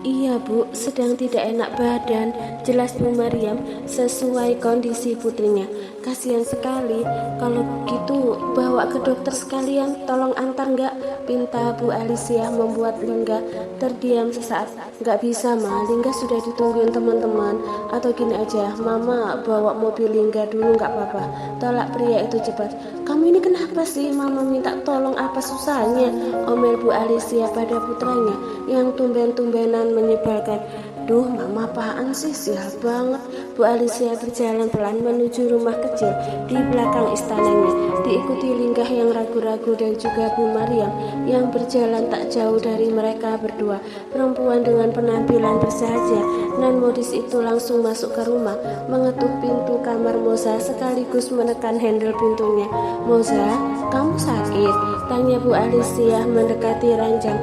Iya Bu, sedang tidak enak badan, jelas Bu Mariam, sesuai kondisi putrinya. Kasihan sekali, kalau gitu bawa ke dokter sekalian, tolong antar nggak? Pinta Bu Alicia membuat Lingga terdiam sesaat. Nggak bisa Ma, Lingga sudah ditungguin teman-teman. Atau gini aja, Mama bawa mobil Lingga dulu nggak apa-apa. Tolak pria itu cepat. Kamu ini kenapa sih? Mama minta tolong, apa susahnya? Omel Bu Alicia pada putranya yang tumben-tumbenan menyebalkan. Duh, Mama apaan sih? Sial banget. Bu Alicia berjalan pelan menuju rumah kecil di belakang istananya, diikuti Linggah yang ragu-ragu dan juga Bu Mariam yang berjalan tak jauh dari mereka berdua. Perempuan dengan penampilan bersahaja nan modis itu langsung masuk ke rumah, mengetuk pintu kamar Moza sekaligus menekan handle pintunya. Moza, kamu sakit? Tanya Bu Alicia mendekati ranjang.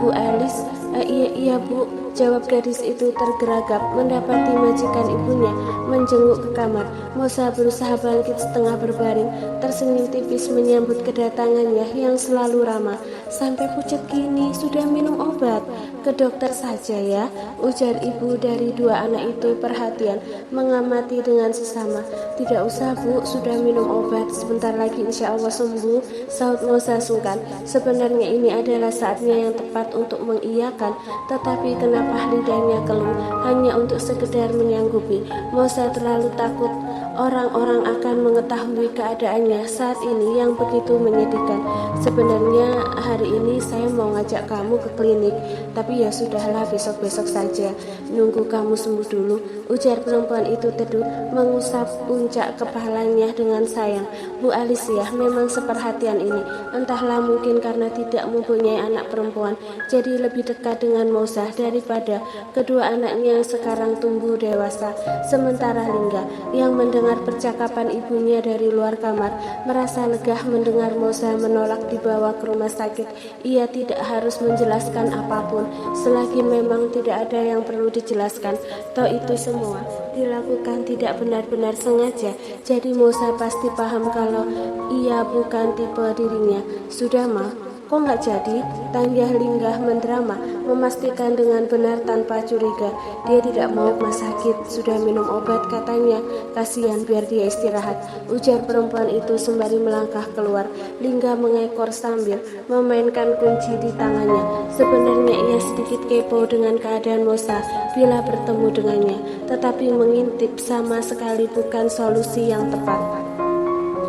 Bu Alice, iya Bu, jawab gadis itu tergeragap mendapati majikan ibunya menjenguk ke kamar. Moza berusaha bangkit setengah berbaring, tersenyum tipis menyambut kedatangannya yang selalu ramah. Sampai pucat gini, sudah minum obat? Ke dokter saja ya, ujar ibu dari dua anak itu perhatian, mengamati dengan sesama. Tidak usah Bu, sudah minum obat, sebentar lagi insya Allah sembuh, saut Moza sungkan. Sebenarnya ini adalah saatnya yang tepat untuk mengiyakan, tetapi kenapa lidahnya keluh hanya untuk sekedar menyanggupi. Moza terlalu takut orang-orang akan mengetahui keadaannya saat ini yang begitu menyedihkan. Sebenarnya hari ini saya mau ngajak kamu ke klinik, tapi ya sudahlah, besok-besok saja, nunggu kamu sembuh dulu, ujar perempuan itu teduh, mengusap puncak kepalanya dengan sayang. Bu Alicia memang seperhatian ini, entahlah mungkin karena tidak mempunyai anak perempuan, jadi lebih dekat dengan Moza daripada kedua anaknya yang sekarang tumbuh dewasa. Sementara Lingga yang mendengar percakapan ibunya dari luar kamar merasa lega mendengar Moza menolak dibawa ke rumah sakit. Ia tidak harus menjelaskan apapun selagi memang tidak ada yang perlu dijelaskan. Toh itu semua dilakukan tidak benar-benar sengaja, jadi Moza pasti paham kalau ia bukan tipe dirinya. Sudah mah, kok nggak jadi? Tanya Linggah mendrama, memastikan dengan benar tanpa curiga. Dia tidak mau rumah sakit, sudah minum obat katanya. Kasihan, biar dia istirahat, ujar perempuan itu sembari melangkah keluar. Linggah mengekor sambil memainkan kunci di tangannya. Sebenarnya ia sedikit kepo dengan keadaan Moza bila bertemu dengannya, tetapi mengintip sama sekali bukan solusi yang tepat.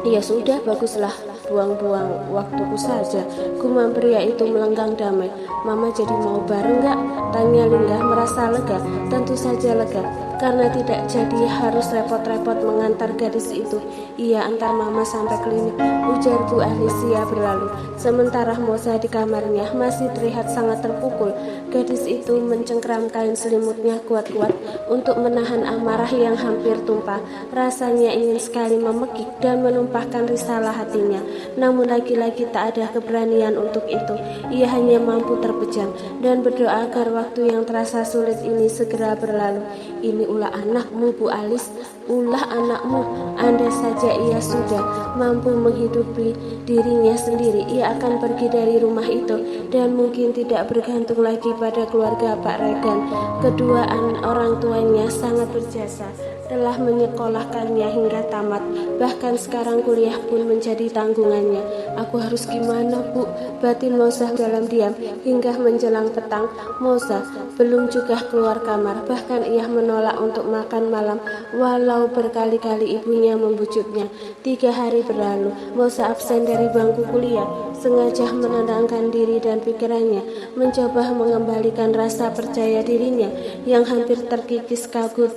Ya sudah, baguslah, buang-buang waktuku saja, gumam pria itu melenggang damai. Mama jadi mau bareng gak? Tanya Linggah merasa lega. Tentu saja lega, karena tidak jadi harus repot-repot mengantar gadis itu. Ia antar Mama sampai klinik, ujar Bu Alicia berlalu. Sementara Moza di kamarnya masih terlihat sangat terpukul. Gadis itu mencengkram kain selimutnya kuat-kuat untuk menahan amarah yang hampir tumpah. Rasanya ingin sekali memekik dan menumpahkan risalah hatinya, namun lagi-lagi tak ada keberanian untuk itu. Ia hanya mampu terpejam dan berdoa agar waktu yang terasa sulit ini segera berlalu. Ini ulah anakmu Bu Alis, ulah anakmu. Andai saja ia sudah mampu menghidupi dirinya sendiri, ia akan pergi dari rumah itu dan mungkin tidak bergantung lagi pada keluarga Pak Regan. Kedua orang tuanya sangat berjasa, telah menyekolahkannya hingga tamat, bahkan sekarang kuliah pun menjadi tanggungannya. Aku harus gimana Bu? Batin Moza dalam diam hingga menjelang petang. Moza belum juga keluar kamar, bahkan ia menolak untuk makan malam walau berkali-kali ibunya membujuknya. 3 hari berlalu, Moza absen dari bangku kuliah, sengaja menenangkan diri dan pikirannya, mencoba mengembalikan rasa percaya dirinya yang hampir terkikis kabut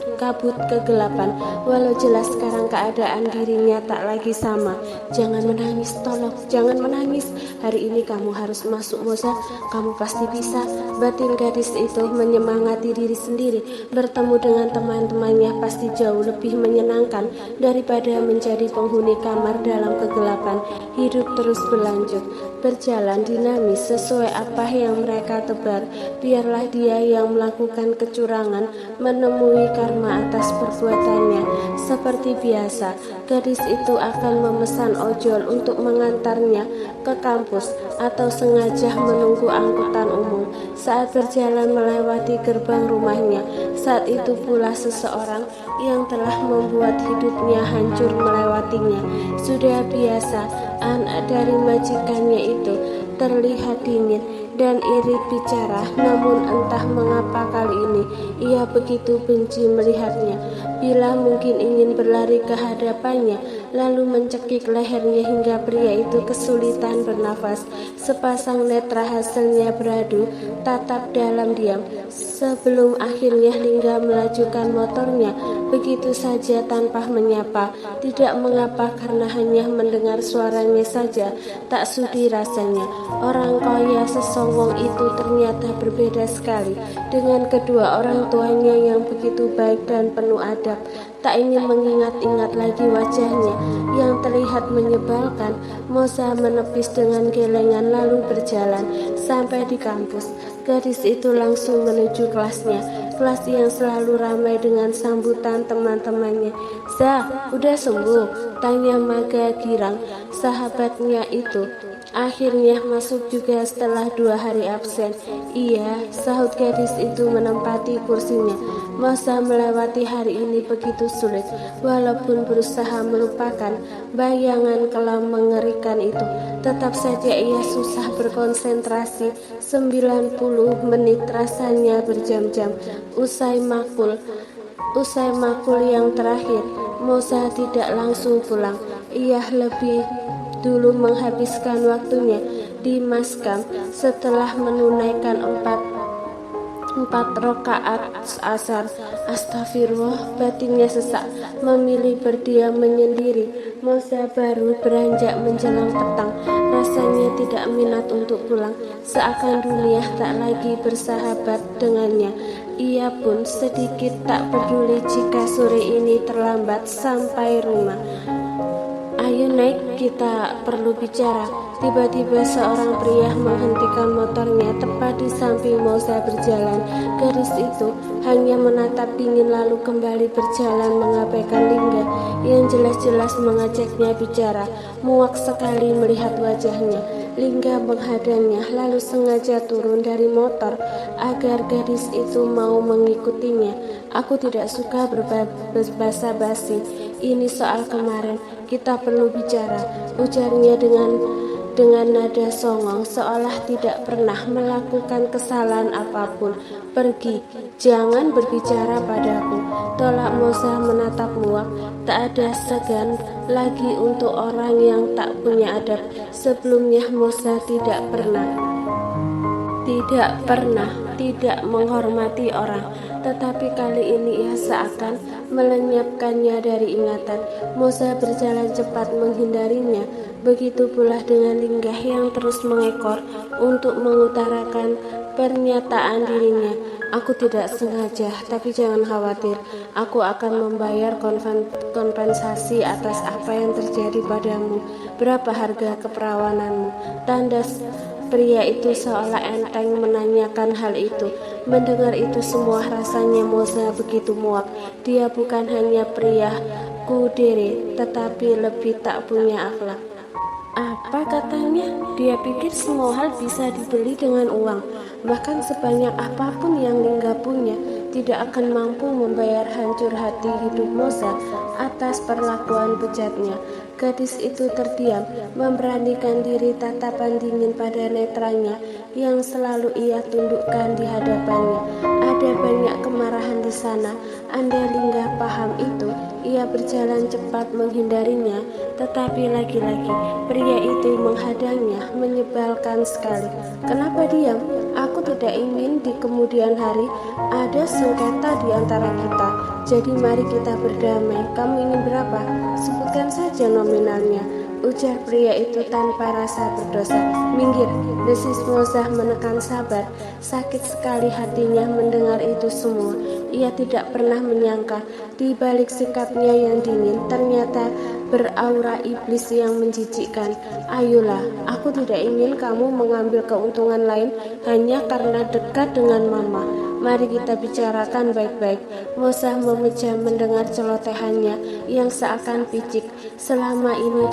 kegelapan. Walau jelas sekarang keadaan dirinya tak lagi sama. Jangan menangis, tolong, jangan menangis. Hari ini kamu harus masuk Moza, kamu pasti bisa. Batin gadis itu menyemangati diri sendiri. Bertemu dengan teman-temannya pasti jauh lebih lebih menyenangkan daripada menjadi penghuni kamar dalam kegelapan. Hidup terus berlanjut, berjalan dinamis sesuai apa yang mereka tebar. Biarlah dia yang melakukan kecurangan menemui karma atas perbuatannya. Seperti biasa, gadis itu akan memesan ojol untuk mengantarnya ke kampus atau sengaja menunggu angkutan umum. Saat berjalan melewati gerbang rumahnya, saat itu pula seseorang yang telah membuat hidupnya hancur melewatinya. Sudah biasa, anak dari majikannya itu terlihat dingin dan iri bicara, namun entah mengapa kali ini ia begitu benci melihatnya. Bila mungkin ingin berlari ke hadapannya, lalu mencekik lehernya hingga pria itu kesulitan bernafas. Sepasang netra hasilnya beradu tatap dalam diam, sebelum akhirnya Lingga melajukan motornya begitu saja tanpa menyapa. Tidak mengapa, karena hanya mendengar suaranya saja tak sudi rasanya. Orang kaya sesongong itu ternyata berbeda sekali dengan kedua orang tuanya yang begitu baik dan penuh adab. Tak ingin mengingat-ingat lagi wajahnya yang terlihat menyebalkan, Moza menepis dengan gelengan lalu berjalan sampai di kampus. Gadis itu langsung menuju kelasnya, kelas yang selalu ramai dengan sambutan teman-temannya. "Za, udah sembuh?" tanya Maga girang, sahabatnya itu. "Akhirnya masuk juga setelah 2 hari absen." "Iya," sahut gadis itu menempati kursinya. Moza melewati hari ini begitu sulit, walaupun berusaha melupakan bayangan kelam mengerikan itu. Tetap saja ia susah berkonsentrasi. 90 menit rasanya berjam-jam. Usai makul yang terakhir, Moza tidak langsung pulang. Ia lebih dulu menghabiskan waktunya di maskam setelah menunaikan 4 rakaat asar. Astagfirullah, batinnya sesak, memilih berdiam menyendiri. Moza baru beranjak menjelang petang. Rasanya tidak minat untuk pulang, seakan dunia tak lagi bersahabat dengannya. Ia pun sedikit tak peduli jika sore ini terlambat sampai rumah. "Ayo naik, kita perlu bicara." Tiba-tiba seorang pria menghentikan motornya tepat di samping Moza berjalan. Gadis itu hanya menatap dingin lalu kembali berjalan mengabaikan Lingga yang jelas-jelas mengajaknya bicara. Muak sekali melihat wajahnya. Lingga menghadangnya lalu sengaja turun dari motor agar gadis itu mau mengikutinya. "Aku tidak suka berbasa-basi. Ini soal kemarin, kita perlu bicara," ujarnya dengan nada songong seolah tidak pernah melakukan kesalahan apapun. "Pergi, jangan berbicara padaku," tolak Moza menatap muak. Tak ada segan lagi untuk orang yang tak punya adab. Sebelumnya Moza tidak pernah tidak menghormati orang, tetapi kali ini ia seakan melenyapkannya dari ingatan. Moza berjalan cepat menghindarinya. Begitu pula dengan Lingga yang terus mengekor untuk mengutarakan pernyataan dirinya. "Aku tidak sengaja, tapi jangan khawatir. Aku akan membayar kompensasi atas apa yang terjadi padamu. Berapa harga keperawananmu?" Tandas pria itu seolah enteng menanyakan hal itu. Mendengar itu semua rasanya Moza begitu muak. Dia bukan hanya pria kudere, tetapi lebih tak punya akhlak. Apa katanya? Dia pikir semua hal bisa dibeli dengan uang. Bahkan sebanyak apapun yang Lingga punya tidak akan mampu membayar hancur hati hidup Moza atas perlakuan bejatnya. Gadis itu terdiam, memberanikan diri tatapan dingin pada netranya yang selalu ia tundukkan di hadapannya. Ada banyak kemarahan di sana. Andai Lingga paham itu, ia berjalan cepat menghindarinya. Tetapi lagi-lagi, pria itu menghadangnya, menyebalkan sekali. "Kenapa diam? Aku tidak ingin di kemudian hari ada sengketa di antara kita. Jadi mari kita berdamai. Kamu ingin berapa? Sebutkan saja nominalnya." ujar pria itu tanpa rasa berdosa. Minggir, desis Moza menekan sabar. Sakit sekali hatinya mendengar itu semua. Ia tidak pernah menyangka di balik sikapnya yang dingin ternyata beraura iblis yang menjijikkan. Ayolah, aku tidak ingin kamu mengambil keuntungan lain hanya karena dekat dengan mama. Mari kita bicarakan baik-baik. Moza memejam mendengar celotehannya yang seakan picik. Selama ini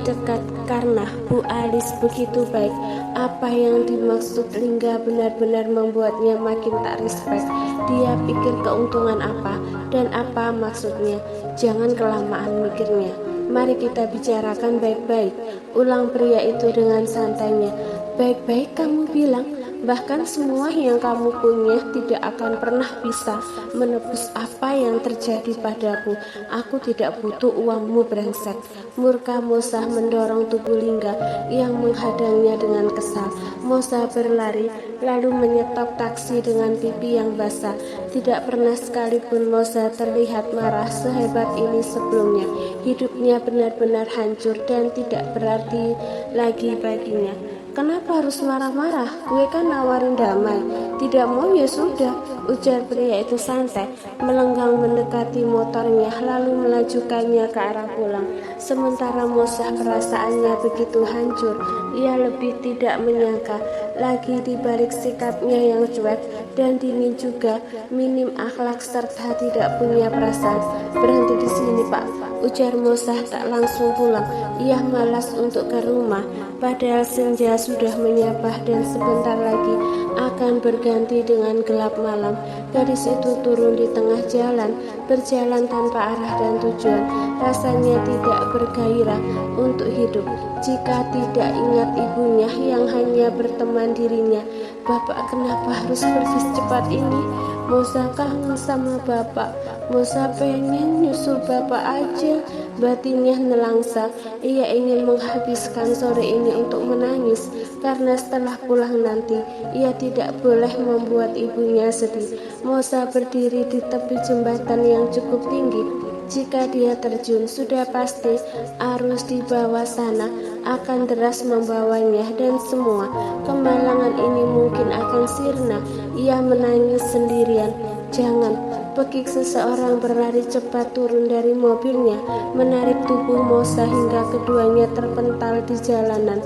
dekat karena Bu Alis begitu baik. Apa yang dimaksud Lingga benar-benar membuatnya makin tak respect. Dia pikir keuntungan apa dan apa maksudnya. Jangan kelamaan mikirnya. Mari kita bicarakan baik-baik, ulang pria itu dengan santainya. Baik-baik kamu bilang. Bahkan semua yang kamu punya tidak akan pernah bisa menebus apa yang terjadi padaku. Aku tidak butuh uangmu brengsek. Murka Moza mendorong tubuh Lingga yang menghadangnya dengan kesal. Moza berlari lalu menyetop taksi dengan pipi yang basah. Tidak pernah sekalipun Moza terlihat marah sehebat ini sebelumnya. Hidupnya benar-benar hancur dan tidak berarti lagi baginya. Kenapa harus marah-marah? Gue kan nawarin damai. Tidak mau ya sudah, ujar pria itu santai, melenggang mendekati motornya lalu melajukannya ke arah pulang. Sementara Moza perasaannya begitu hancur. Ia lebih tidak menyangka lagi di balik sikapnya yang cuek dan dingin juga minim akhlak serta tidak punya perasaan. Berhenti di sini Pak, ujar Moza tak langsung pulang. Ia malas untuk ke rumah. Padahal senja sudah menyapa dan sebentar lagi akan berganti dengan gelap malam. Gadis itu turun di tengah jalan, berjalan tanpa arah dan tujuan. Rasanya tidak bergairah untuk hidup jika tidak ingat ibunya yang hanya berteman dirinya. Bapak kenapa harus pergi secepat ini? Moza kangen sama bapak. Moza pengen nyusul bapak aja. Batinnya nelangsa. Ia ingin menghabiskan sore ini untuk menangis karena setelah pulang nanti ia tidak boleh membuat ibunya sedih. Moza berdiri di tepi jembatan yang cukup tinggi. Jika dia terjun, sudah pasti arus di bawah sana akan deras membawanya dan semua kemalangan ini mungkin akan sirna. Ia menangis sendirian. Jangan, pekik seseorang berlari cepat turun dari mobilnya, menarik tubuh Moza hingga keduanya terpental di jalanan.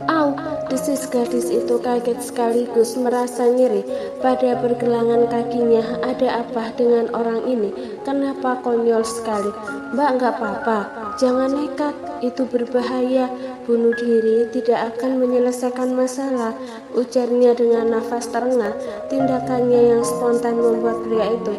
Au, desis gadis itu kaget sekaligus merasa nyeri pada pergelangan kakinya. Ada apa dengan orang ini? Kenapa konyol sekali? Mbak, nggak apa-apa, jangan nekat, itu berbahaya. Bunuh diri tidak akan menyelesaikan masalah, ujarnya dengan nafas terengah. Tindakannya yang spontan membuat pria itu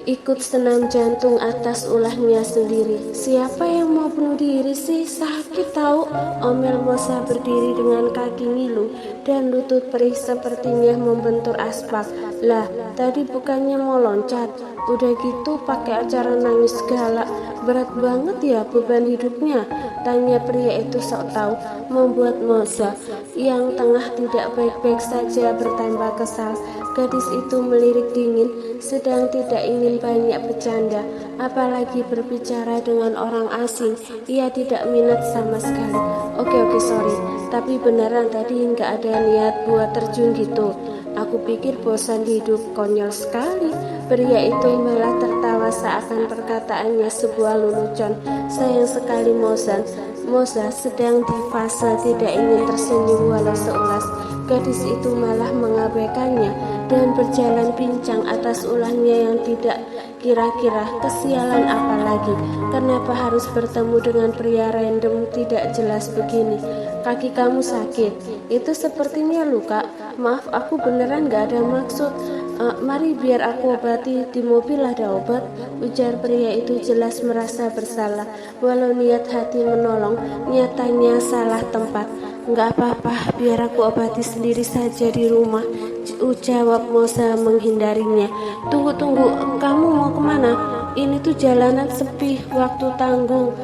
ikut senam jantung atas ulahnya sendiri. Siapa yang mau bunuh diri sih? Sakit tahu. Omel Moza berdiri dengan kaki ngilu dan lutut perih sepertinya membentur aspal. Lah, tadi bukannya mau loncat, udah gitu pakai acara nangis segala. Berat banget ya beban hidupnya, tanya pria itu sok tahu, membuat Moza yang tengah tidak baik-baik saja bertambah kesal. Gadis itu melirik dingin, sedang tidak ingin banyak bercanda, apalagi berbicara dengan orang asing. Ia tidak minat sama sekali. Oke, sorry, tapi beneran tadi nggak ada niat buat terjun gitu. Aku pikir bosan hidup, konyol sekali. Pria itu malah tertawa seakan perkataannya sebuah lelucon. Sayang sekali Moza sedang di fase tidak ingin tersenyum walau seulas. Gadis itu malah mengabaikannya dan berjalan pincang atas ulahnya yang tidak kira-kira. Kesialan apa lagi? Kenapa harus bertemu dengan pria random tidak jelas begini? Kaki kamu sakit? Itu sepertinya luka. Maaf, aku beneran gak ada maksud. Mari biar aku obati, di mobil ada obat, ujar pria itu jelas merasa bersalah. Walau niat hati menolong, nyatanya salah tempat. Enggak apa-apa, biar aku obati sendiri saja di rumah, jawab Moza menghindarinya. Tunggu, kamu mau kemana? Ini tuh jalanan sepi, waktu tanggung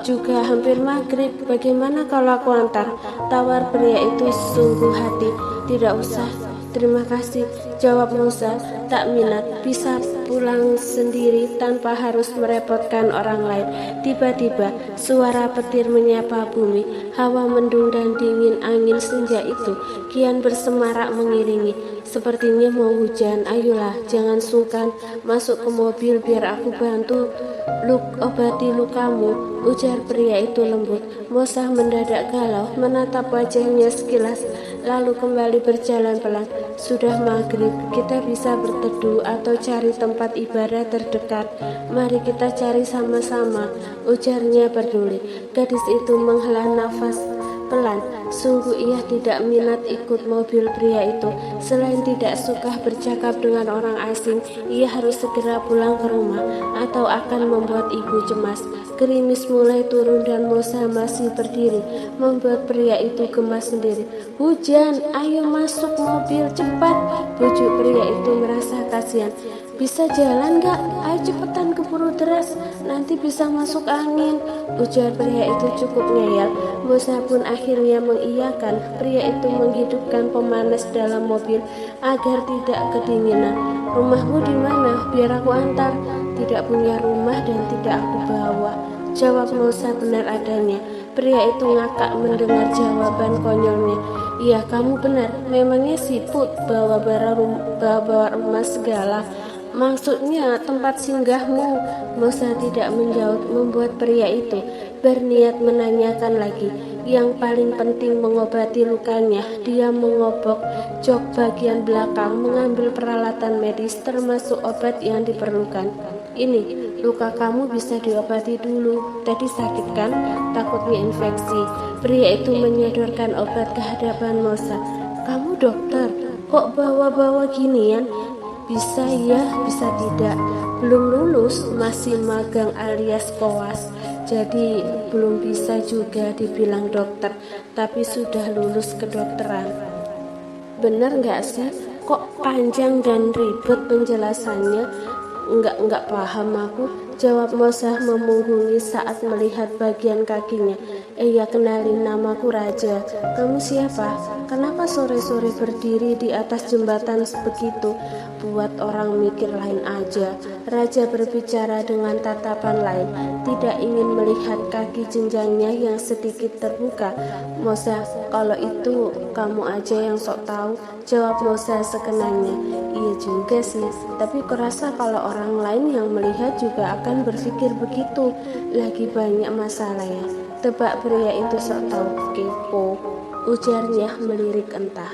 juga hampir maghrib. Bagaimana kalau aku antar? Tawar pria itu sungguh hati. Tidak usah, Terima kasih, jawab Musa. Tak minat, bisa pulang sendiri tanpa harus merepotkan orang lain. Tiba-tiba suara petir menyapa bumi. Hawa mendung dan dingin angin senja itu kian bersemarak mengiringi. Sepertinya mau hujan. Ayolah, jangan sungkan, masuk ke mobil biar aku bantu obati lukamu, ujar pria itu lembut. Musa mendadak galau, menatap wajahnya sekilas, lalu kembali berjalan pelan. Sudah maghrib, kita bisa berteduh atau cari tempat ibadah terdekat. Mari kita cari sama-sama, ujarnya peduli. Gadis itu menghela nafas pelan. Sungguh ia tidak minat ikut mobil pria itu. Selain tidak suka bercakap dengan orang asing, ia harus segera pulang ke rumah atau akan membuat ibu cemas. Gerimis mulai turun dan Musa masih berdiri, membuat pria itu gemas sendiri. Hujan, ayo masuk mobil cepat, bujuk pria itu merasa kasihan. Bisa jalan gak? Ayo cepetan, keburu deras, nanti bisa masuk angin, ujar pria itu cukup ngeyel. Musa pun akhirnya mengiyakan. Pria itu menghidupkan pemanas dalam mobil agar tidak kedinginan. Rumahmu di mana? Biar aku antar. Tidak punya rumah dan tidak aku bawa, jawab Musa benar adanya. Pria itu ngakak mendengar jawaban konyolnya. Iya, kamu benar, memangnya siput bawa rumah segala. Maksudnya tempat singgahmu. Musa tidak menjawab, membuat pria itu berniat menanyakan lagi. Yang paling penting mengobati lukanya. Dia mengobok jok bagian belakang, mengambil peralatan medis termasuk obat yang diperlukan. Ini, luka kamu bisa diobati dulu. Tadi sakit kan? Takutnya infeksi. Pria itu menyodorkan obat ke hadapan Musa. Kamu dokter, kok bawa-bawa ginian? Bisa ya, bisa tidak. Belum lulus, masih magang alias koas. Jadi belum bisa juga dibilang dokter, tapi sudah lulus kedokteran. Bener nggak sih? Kok panjang dan ribet penjelasannya? Enggak paham aku, jawab Musa memunggungi saat melihat bagian kakinya. Ya kenalin, namaku Raja. Kamu siapa? Kenapa sore-sore berdiri di atas jembatan begitu? Buat orang mikir lain aja. Raja berbicara dengan tatapan lain, tidak ingin melihat kaki jenjangnya yang sedikit terbuka. Musa, kalau itu kamu aja yang sok tahu, jawab Musa sekenanya. Iya juga sih, tapi kurasa kalau orang lain yang melihat juga akan berpikir begitu. Lagi banyak masalahnya. Tebak pria itu sok tahu, kepo, ujarnya melirik entah.